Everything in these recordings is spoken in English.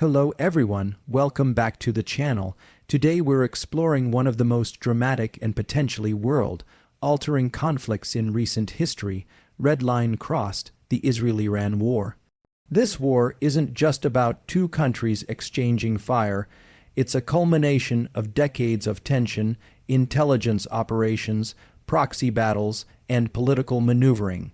Hello everyone, welcome back to the channel. Today we're exploring one of the most dramatic and potentially world-altering conflicts in recent history, red line crossed, the Israel-Iran war. This war isn't just about two countries exchanging fire, it's a culmination of decades of tension, intelligence operations, proxy battles, and political maneuvering.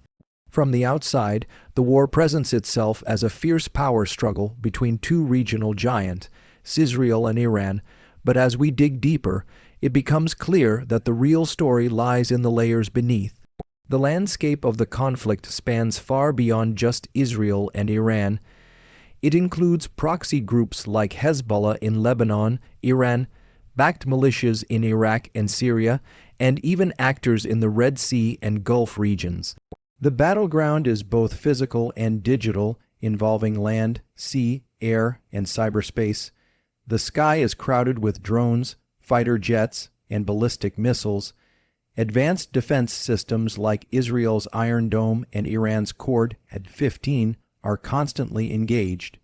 From the outside, the war presents itself as a fierce power struggle between two regional giants, Israel and Iran, but as we dig deeper, it becomes clear that the real story lies in the layers beneath. The landscape of the conflict spans far beyond just Israel and Iran. It includes proxy groups like Hezbollah in Lebanon, Iran-backed militias in Iraq and Syria, and even actors in the Red Sea and Gulf regions. The battleground is both physical and digital, involving land, sea, air, and cyberspace. The sky is crowded with drones, fighter jets, and ballistic missiles. Advanced defense systems like Israel's Iron Dome and Iran's Cord-15 are constantly engaged.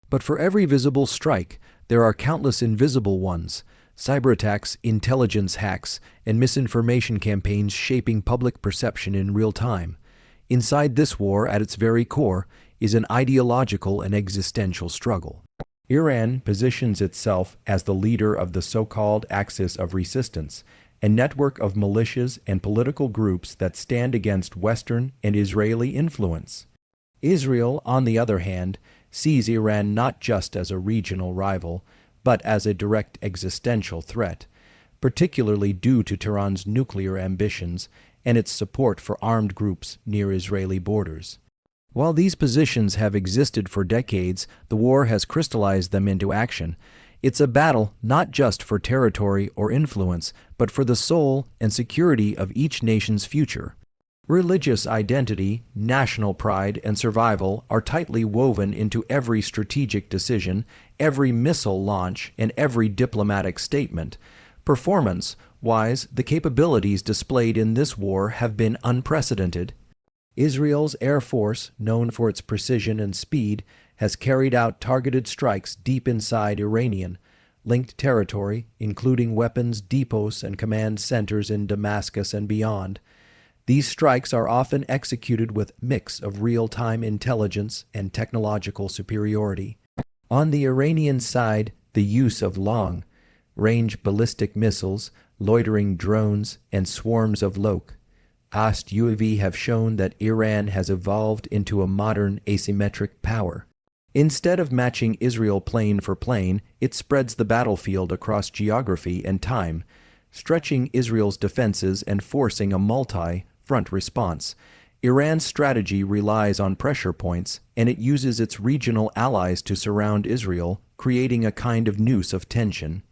But for every visible strike, there are countless invisible ones: cyberattacks, intelligence hacks, and misinformation campaigns shaping public perception in real time. Inside this war, at its very core, is an ideological and existential struggle. Iran positions itself as the leader of the so-called Axis of Resistance, a network of militias and political groups that stand against Western and Israeli influence. Israel, on the other hand, sees Iran not just as a regional rival, but as a direct existential threat, particularly due to Tehran's nuclear ambitions and its support for armed groups near Israeli borders. While these positions have existed for decades, the war has crystallized them into action. It's a battle not just for territory or influence, but for the soul and security of each nation's future. Religious identity, national pride, and survival are tightly woven into every strategic decision, every missile launch, and every diplomatic statement. Performance-wise, the capabilities displayed in this war have been unprecedented. Israel's Air Force, known for its precision and speed, has carried out targeted strikes deep inside Iranian-linked territory, including weapons depots and command centers in Damascus and beyond. These strikes are often executed with a mix of real-time intelligence and technological superiority. On the Iranian side, the use of long-range ballistic missiles, loitering drones, and swarms of low-cost UAV have shown that Iran has evolved into a modern asymmetric power. Instead of matching Israel plane for plane, it spreads the battlefield across geography and time, stretching Israel's defenses and forcing a multi-front response. Iran's strategy relies on pressure points, and it uses its regional allies to surround Israel, creating a kind of noose of tension.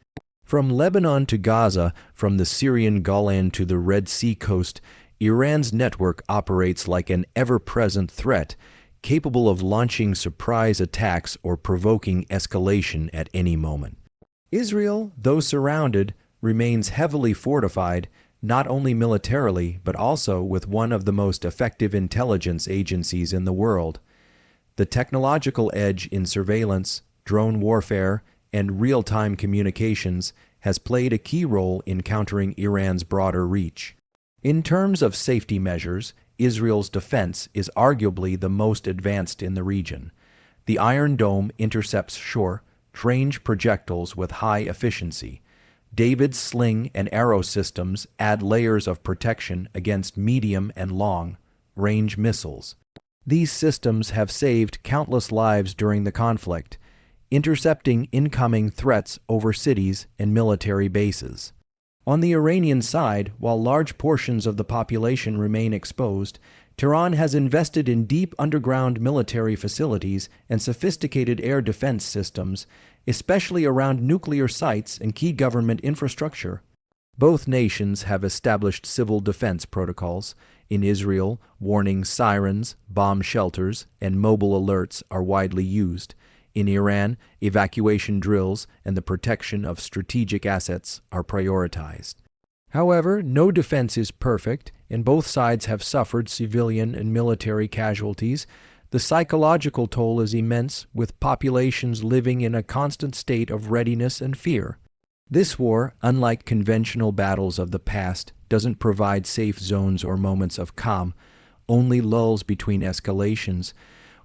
From Lebanon to Gaza, from the Syrian Golan to the Red Sea coast, Iran's network operates like an ever-present threat, capable of launching surprise attacks or provoking escalation at any moment. Israel, though surrounded, remains heavily fortified, not only militarily, but also with one of the most effective intelligence agencies in the world. The technological edge in surveillance, drone warfare, and real-time communications has played a key role in countering Iran's broader reach. In terms of safety measures, Israel's defense is arguably the most advanced in the region. The Iron Dome intercepts short-range projectiles with high efficiency. David's sling and arrow systems add layers of protection against medium and long-range missiles. These systems have saved countless lives during the conflict, intercepting incoming threats over cities and military bases. On the Iranian side, while large portions of the population remain exposed, Tehran has invested in deep underground military facilities and sophisticated air defense systems, especially around nuclear sites and key government infrastructure. Both nations have established civil defense protocols. In Israel, warning sirens, bomb shelters, and mobile alerts are widely used. In Iran, evacuation drills and the protection of strategic assets are prioritized. However, no defense is perfect, and both sides have suffered civilian and military casualties. The psychological toll is immense, with populations living in a constant state of readiness and fear. This war, unlike conventional battles of the past, doesn't provide safe zones or moments of calm, only lulls between escalations.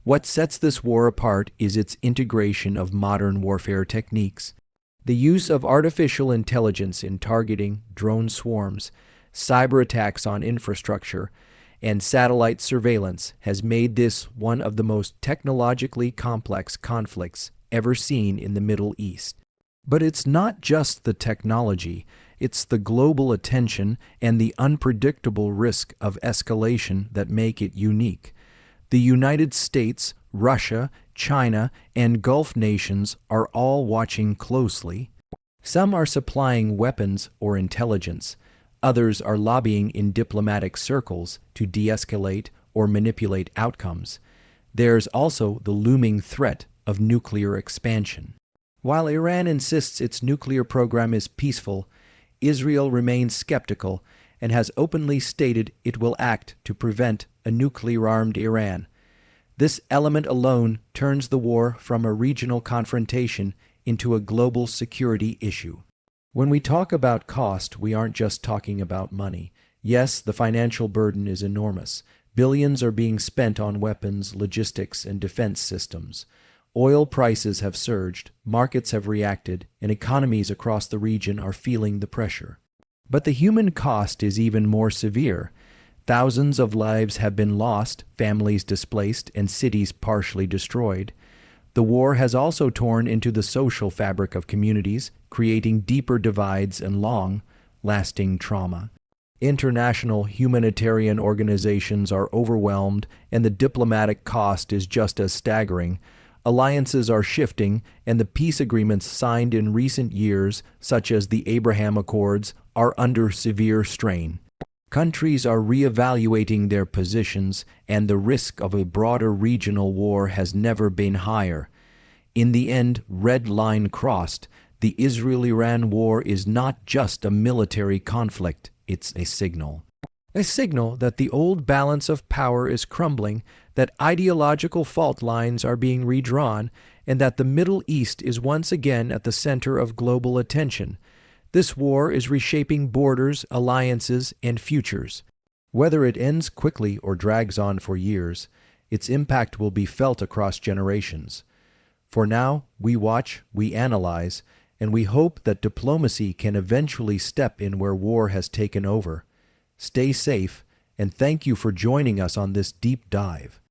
What sets this war apart is its integration of modern warfare techniques. The use of artificial intelligence in targeting, drone swarms, cyber attacks on infrastructure, and satellite surveillance has made this one of the most technologically complex conflicts ever seen in the Middle East. But it's not just the technology, it's the global attention and the unpredictable risk of escalation that make it unique. The United States, Russia, China, and Gulf nations are all watching closely. Some are supplying weapons or intelligence. Others are lobbying in diplomatic circles to de-escalate or manipulate outcomes. There's also the looming threat of nuclear expansion. While Iran insists its nuclear program is peaceful, Israel remains skeptical and has openly stated it will act to prevent a nuclear-armed Iran. This element alone turns the war from a regional confrontation into a global security issue. When we talk about cost, we aren't just talking about money. Yes, the financial burden is enormous. Billions are being spent on weapons, logistics, and defense systems. Oil prices have surged, markets have reacted, and economies across the region are feeling the pressure. But the human cost is even more severe. Thousands of lives have been lost, families displaced, and cities partially destroyed. The war has also torn into the social fabric of communities, creating deeper divides and long-lasting trauma. International humanitarian organizations are overwhelmed, and the diplomatic cost is just as staggering. Alliances are shifting, and the peace agreements signed in recent years, such as the Abraham Accords, are under severe strain. Countries are reevaluating their positions, and the risk of a broader regional war has never been higher. In the end, red line crossed, the Israel-Iran war is not just a military conflict, it's a signal. A signal that the old balance of power is crumbling, that ideological fault lines are being redrawn, and that the Middle East is once again at the center of global attention. This war is reshaping borders, alliances, and futures. Whether it ends quickly or drags on for years, its impact will be felt across generations. For now, we watch, we analyze, and we hope that diplomacy can eventually step in where war has taken over. Stay safe, and thank you for joining us on this deep dive.